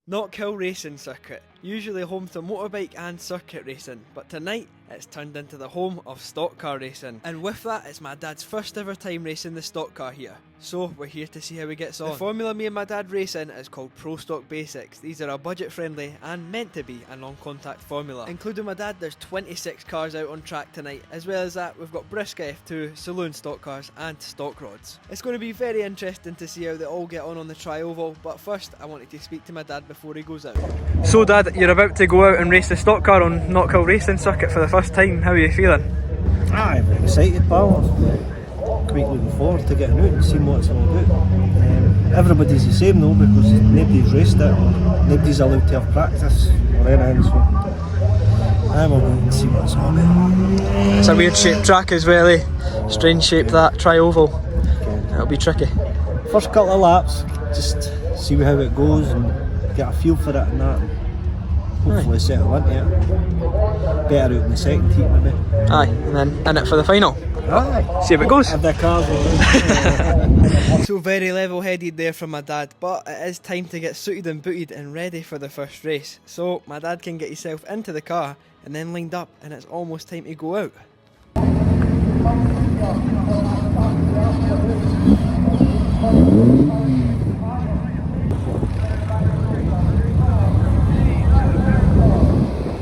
Knockhill Racing Circuit, usually home to motorbike and circuit racing, but tonight it's turned into the home of stock car racing. And with that, it's my dad's first ever time racing the stock car here. So we're here to see how he gets on. The formula me and my dad race in is called Pro Stock Basics. These are a budget friendly and meant to be a non-contact formula. Including my dad, there's 26 cars out on track tonight. As well as that, we've got brisk F2, saloon stock cars and stock rods. It's going to be very interesting to see how they all get on the tri-oval, but first I wanted to speak to my dad before he goes out. So Dad, you're about to go out and race the stock car on Knockhill Racing Circuit for the first time. How are you feeling? I'm very excited, pal. Quite looking forward to getting out and seeing what it's all about. Everybody's the same though, because nobody's raced it or nobody's allowed to have practice or anything, so I'm all going to see what it's all about. It's a weird shaped track as well, eh? Strange shape, that tri-oval. It'll be tricky. First couple of laps, just see how it goes and get a feel for it and that. Hopefully settle into it. Better out in the second heat maybe. Aye, and then in it for the final. Aye. See how it goes. Have the cars. So very level headed there from my dad, but it is time to get suited and booted and ready for the first race. So my dad can get himself into the car and then lined up, and it's almost time to go out.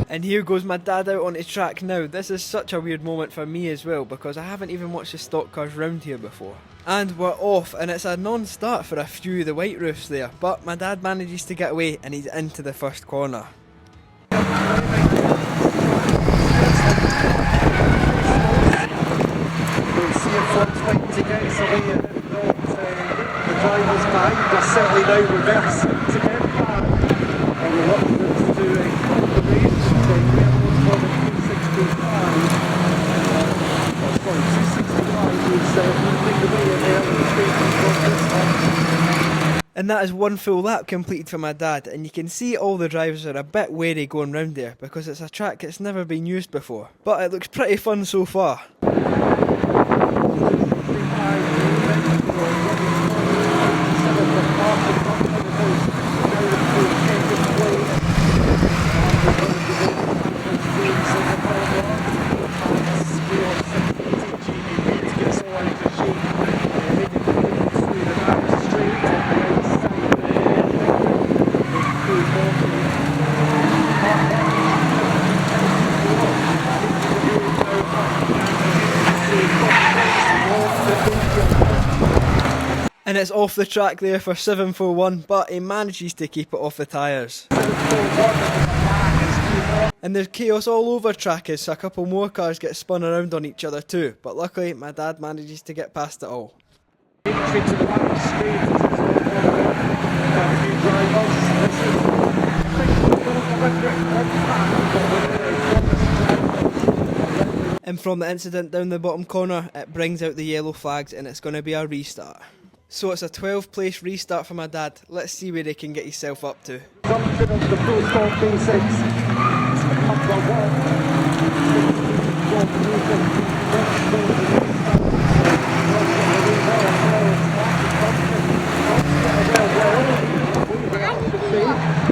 And here goes my dad out onto track now. This is such a weird moment for me as well, because I haven't even watched the stock cars round here before. And we're off, and it's a non-start for a few of the white roofs there, but my dad manages to get away and he's into the first corner. Driver's behind, they're certainly now reversing to get back. And we're looking to do the range, then we're for the 265. Sorry, 265 is moving the way in there in the straight from this one. And that is one full lap completed for my dad, and you can see all the drivers are a bit wary going round there because it's a track that's never been used before. But it looks pretty fun so far. And it's off the track there for 741, but he manages to keep it off the tyres. And there's chaos all over track as a couple more cars get spun around on each other too, but luckily my dad manages to get past it all. And from the incident down the bottom corner, it brings out the yellow flags and it's going to be a restart. So it's a 12th place restart for my dad. Let's see where he can get himself up to. Junction of the Pro Stock Basics.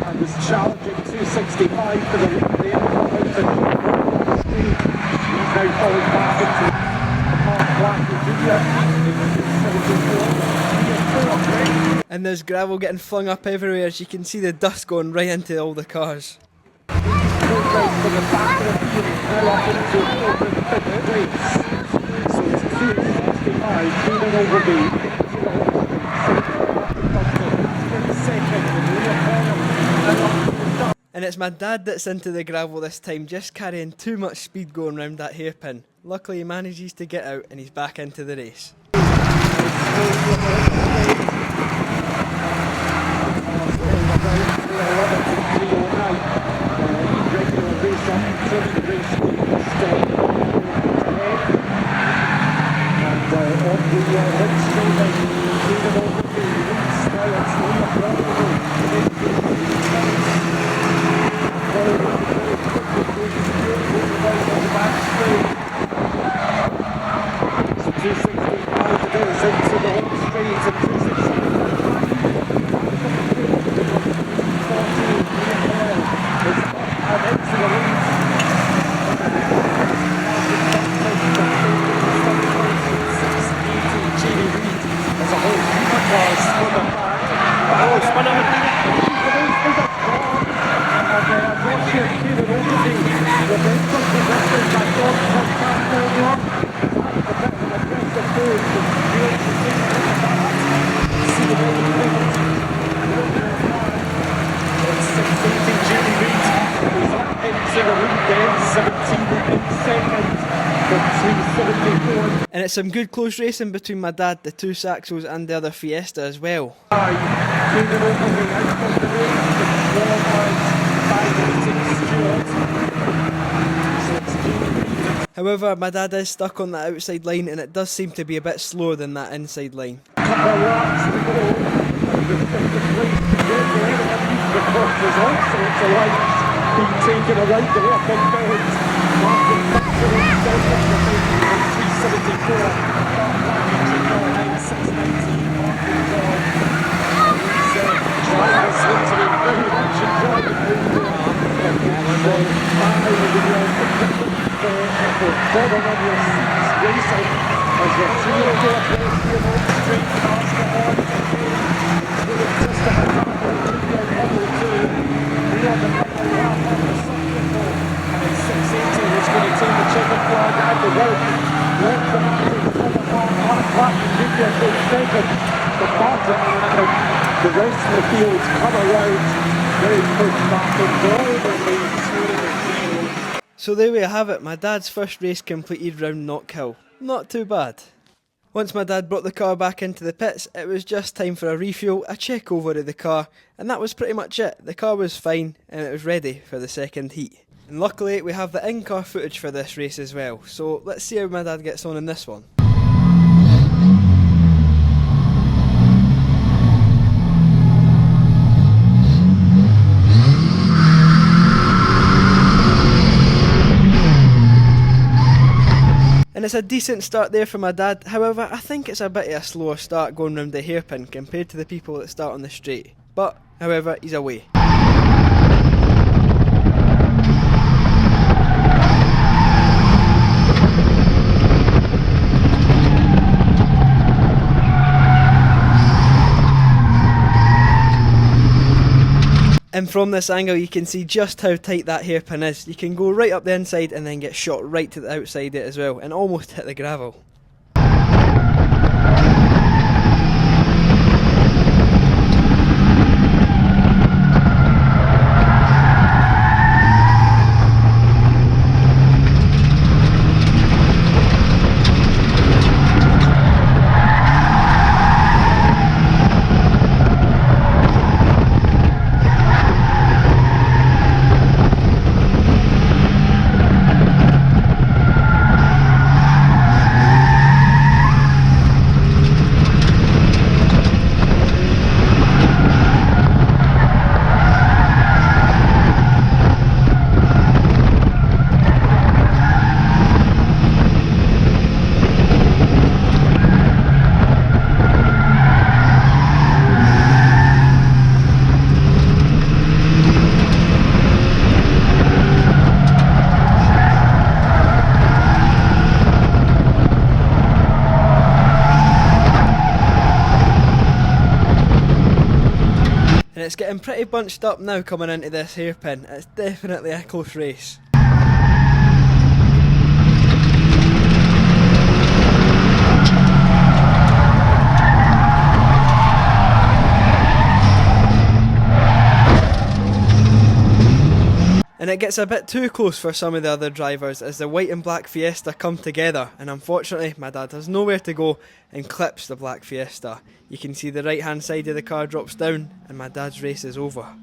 And was challenging 265 for the lead there. He's now falling back into and there's gravel getting flung up everywhere as you can see the dust going right into all the cars. And it's my dad that's into the gravel this time, just carrying too much speed going round that hairpin. Luckily he manages to get out and he's back into the race. 274. And it's some good close racing between my dad, the two Saxos and the other Fiesta as well. Moving over the outcome of the race, qualified by Stewart. However, my dad is stuck on that outside line and it does seem to be a bit slower than that inside line. Couple of laps to go. The course is all sorts of lights being taken around the rock and build. Martin Baxter is down at the 374. Martin 619. Martin John. Drivers seem to be very much enjoying the move. Bottom of your seats racing as your three-wheel go across the old straight past the horn. Just about halfway level 2. We are the final lap of the second hole. And 680 is going to take the checkered flag at the road. Left the Martin from the half lap and give you a good second. The Martin and the rest of the field come around. Very quick Martin driving the field. So there we have it, my dad's first race completed round Knockhill. Not too bad. Once my dad brought the car back into the pits, it was just time for a refuel, a check over of the car, and that was pretty much it. The car was fine and it was ready for the second heat. And luckily we have the in-car footage for this race as well, so let's see how my dad gets on in this one. And it's a decent start there for my dad, however I think it's a bit of a slower start going round the hairpin compared to the people that start on the straight. But, however, he's away. And from this angle you can see just how tight that hairpin is. You can go right up the inside and then get shot right to the outside it as well and almost hit the gravel. And it's getting pretty bunched up now coming into this hairpin. It's definitely a close race. And it gets a bit too close for some of the other drivers as the white and black Fiesta come together, and unfortunately my dad has nowhere to go and clips the black Fiesta. You can see the right hand side of the car drops down and my dad's race is over.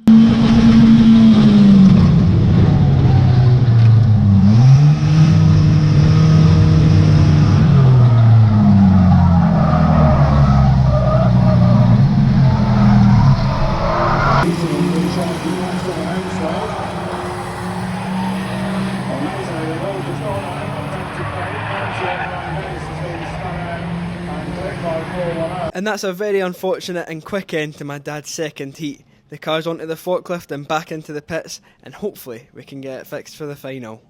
And that's a very unfortunate and quick end to my dad's second heat. The car's onto the forklift and back into the pits, and hopefully we can get it fixed for the final.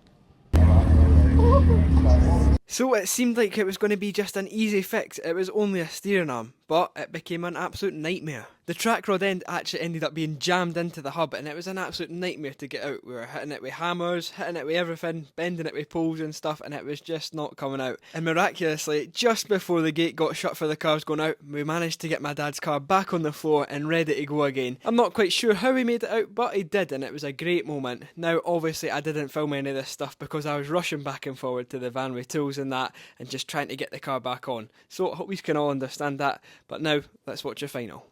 So it seemed like it was going to be just an easy fix. It was only a steering arm, but it became an absolute nightmare. The track rod end actually ended up being jammed into the hub and it was an absolute nightmare to get out. We were hitting it with hammers, hitting it with everything, bending it with poles and stuff, and it was just not coming out. And miraculously, just before the gate got shut for the cars going out, we managed to get my dad's car back on the floor and ready to go again. I'm not quite sure how he made it out, but he did, and it was a great moment. Now obviously I didn't film any of this stuff because I was rushing back and forward to the van with tools and that, and just trying to get the car back on. So I hope we can all understand that. But now, let's watch your final.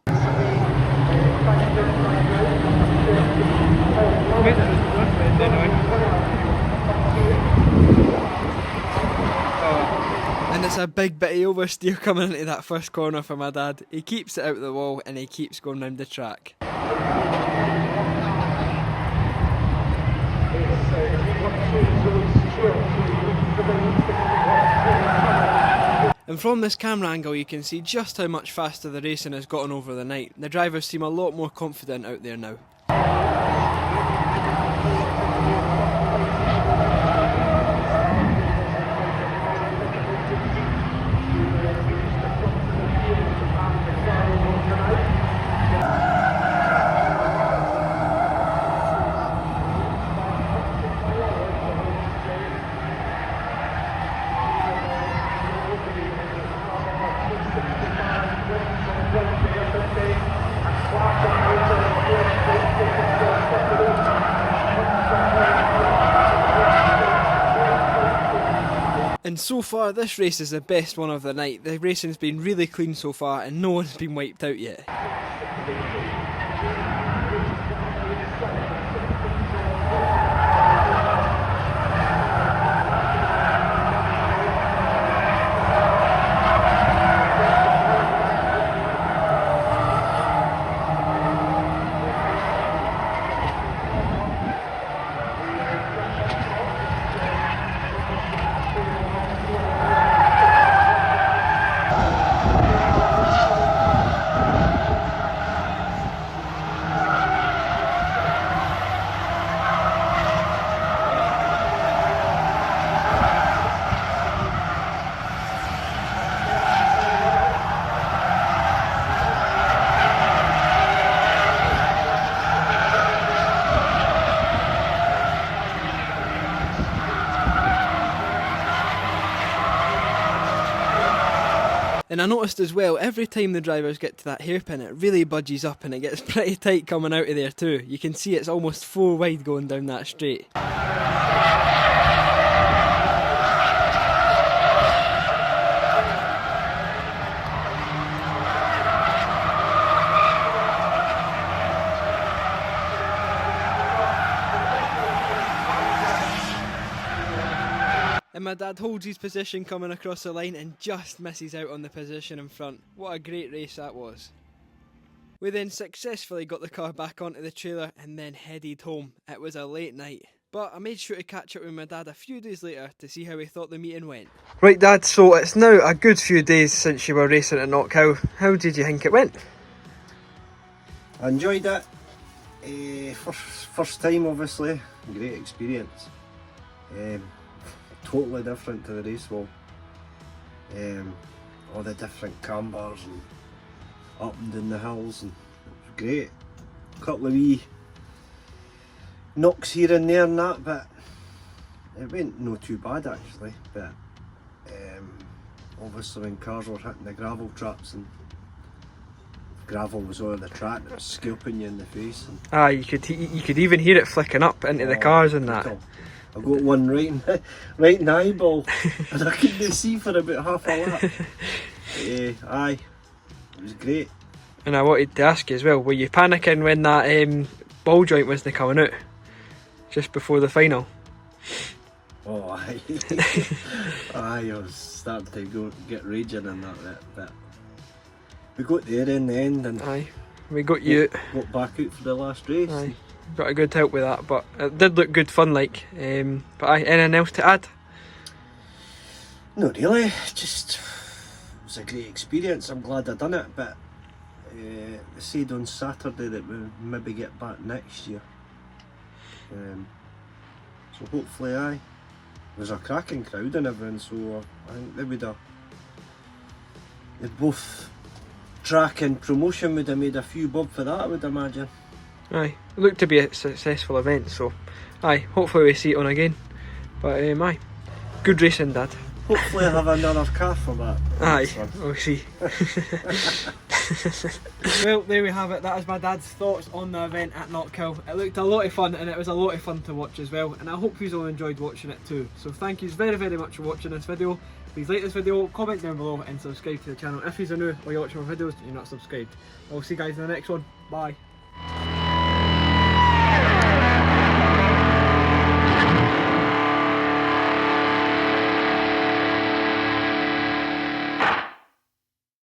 And it's a big bitty oversteer coming into that first corner for my dad. He keeps it out the wall and he keeps going round the track. And from this camera angle you can see just how much faster the racing has gotten over the night. The drivers seem a lot more confident out there now. And so far this race is the best one of the night. The racing's been really clean so far and no one's been wiped out yet. And I noticed as well, every time the drivers get to that hairpin it really budges up and it gets pretty tight coming out of there too. You can see it's almost 4 wide going down that straight. And my dad holds his position coming across the line and just misses out on the position in front. What a great race that was. We then successfully got the car back onto the trailer and then headed home. It was a late night. But I made sure to catch up with my dad a few days later to see how he thought the meeting went. Right Dad, so it's now a good few days since you were racing at Knockhill. How did you think it went? I enjoyed it. First time obviously, great experience. Totally different to the race wall. All the different cambers and up and down the hills, and it was great. A couple of wee knocks here and there and that, but it went no too bad actually. But obviously when cars were hitting the gravel traps and gravel was over the track, it was scalping you in the face. And you could even hear it flicking up into the cars and that. I got one right in the eyeball and I couldn't see for about half a lap. Aye, it was great. And I wanted to ask you as well, were you panicking when that ball joint wasn't coming out? Just before the final? Oh aye. Aye, I was starting to get raging in that bit, but we got there in the end and aye, we got you got back out for the last race. Aye. Got a good help with that, but it did look good fun like. But aye, anything else to add? No really, just it was a great experience. I'm glad I done it, but they said on Saturday that we'll maybe get back next year. So hopefully aye. There's a cracking crowd and everything, so I think they would have, both track and promotion would have made a few bob for that, I would imagine. Aye, it looked to be a successful event, so aye, hopefully we see it on again. But aye, good racing Dad. Hopefully I have another car for that. Aye, we'll see. Well, there we have it. That is my dad's thoughts on the event at Knockhill. It looked a lot of fun and it was a lot of fun to watch as well, and I hope you all enjoyed watching it too. So thank you very, very much for watching this video. Please like this video, comment down below and subscribe to the channel if you're new or you're watching my videos and you're not subscribed. I'll see you guys in the next one. Bye.